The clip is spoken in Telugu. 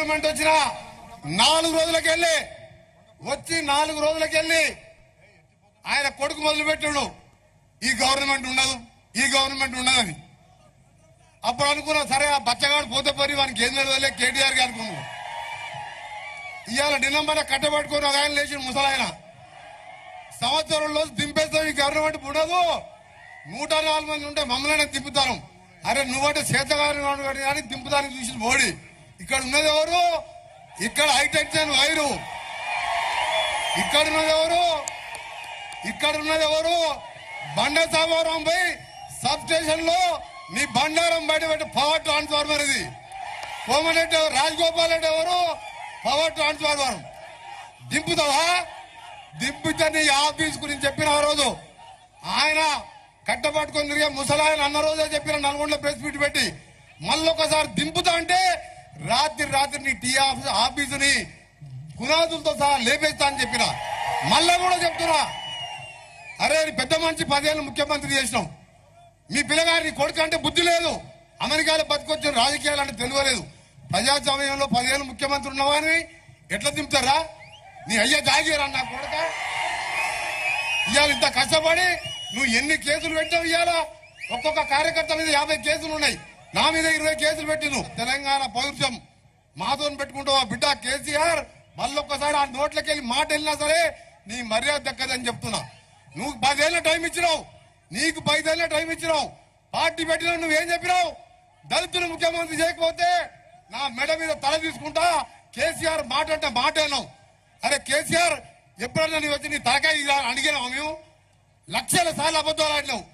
గవర్నమెంట్ వచ్చిన 4 రోజులకెళ్ళి ఆయన కొడుకు మొదలు పెట్టాడు ఈ గవర్నమెంట్ ఉండదని. అప్పుడు అనుకున్నా సరే ఆ బచ్చగాడు పోతే పోయి వానికి ఏం తెలియదులే కేటీఆర్ గా అనుకున్నాం. ఇవాళ నిన్నమ్మన కట్టబట్టుకుని ఒక ఆయన లేచిన ముసలాయన సంవత్సరంలో దింపేస్తాం ఈ గవర్నమెంట్ ఉండదు, 104 మంది ఉంటే మమ్మల్ని దింపుతాను. అరే నువ్వంటే చేతగాని కానీ దింపుతానికి చూసి మోడీ. ఇక్కడ ఉన్నది ఎవరు? ఇక్కడ హైటెన్షన్ వైరు. ఇక్కడ ఉన్నది ఎవరు? బండ సామారం పోయి సబ్ స్టేషన్ లో నీ బండారం బయట పెట్టి పవర్ ట్రాన్స్ఫార్మర్ ఇది. కోమరెడ్డి రాజగోపాల్ రెడ్డి ఎవరు? Power transformer. దింపుతావా? దింపితే నీ ఆఫీస్ గురించి చెప్పిన ఆ రోజు ఆయన కట్టబట్టుకొని తిరిగే ముసలాయన అన్న రోజే చెప్పిన నల్గొండలో ప్రెస్ మీట్ పెట్టి మళ్ళొకసారి దింపుతా అంటే రాత్రి నీ టీ ఆఫీసుని పునాదులతో సహా లేపేస్తా అని చెప్పిన. మళ్ళా కూడా చెప్తున్నా, అరే పెద్ద మనిషి 10 ఏళ్ళు ముఖ్యమంత్రి చేసినాం. మీ పిల్లగారి కొడుకు అంటే బుద్ధి లేదు. అమెరికాలో బతికొచ్చిన రాజకీయాలు అంటే తెలియలేదు. ప్రజాస్వామ్యంలో 10 ఏళ్ళు ముఖ్యమంత్రి ఉన్నవారిని ఎట్లా దింపుతారా? నీ అయ్యా జాగీరా నా కొడుక. ఇవాళ ఇంత కష్టపడి నువ్వు ఎన్ని కేసులు పెట్టావు? ఇవాళ ఒక్కొక్క కార్యకర్త మీద 50 కేసులు ఉన్నాయి. నా మీద 20 కేసులు పెట్టిను. తెలంగాణ పౌరుషం మాతో పెట్టుకుంటావు ఆ బిడ్డ కేసీఆర్. మళ్ళొక్కసారి ఆ నోట్లకి వెళ్ళి మాట వెళ్ళినా సరే నీ మర్యాద దక్కదని చెప్తున్నా. నువ్వు 10 ఏళ్ళ టైం ఇచ్చినావు, నీకు 5 ఏళ్ళ టైం ఇచ్చినావు. పార్టీ పెట్టినా నువ్వేం చెప్పినావు? దళితులు ముఖ్యమంత్రి చేయకపోతే నా మెడ మీద తల తీసుకుంటా. కేసీఆర్ మాట అంటే మాటేనావు. అరే కేసీఆర్ ఎప్పుడన్నా నీ వచ్చి నీ తలకాయ అడిగినావు? మేము లక్షల సార్లు అబద్ధాలు ఆడినావు.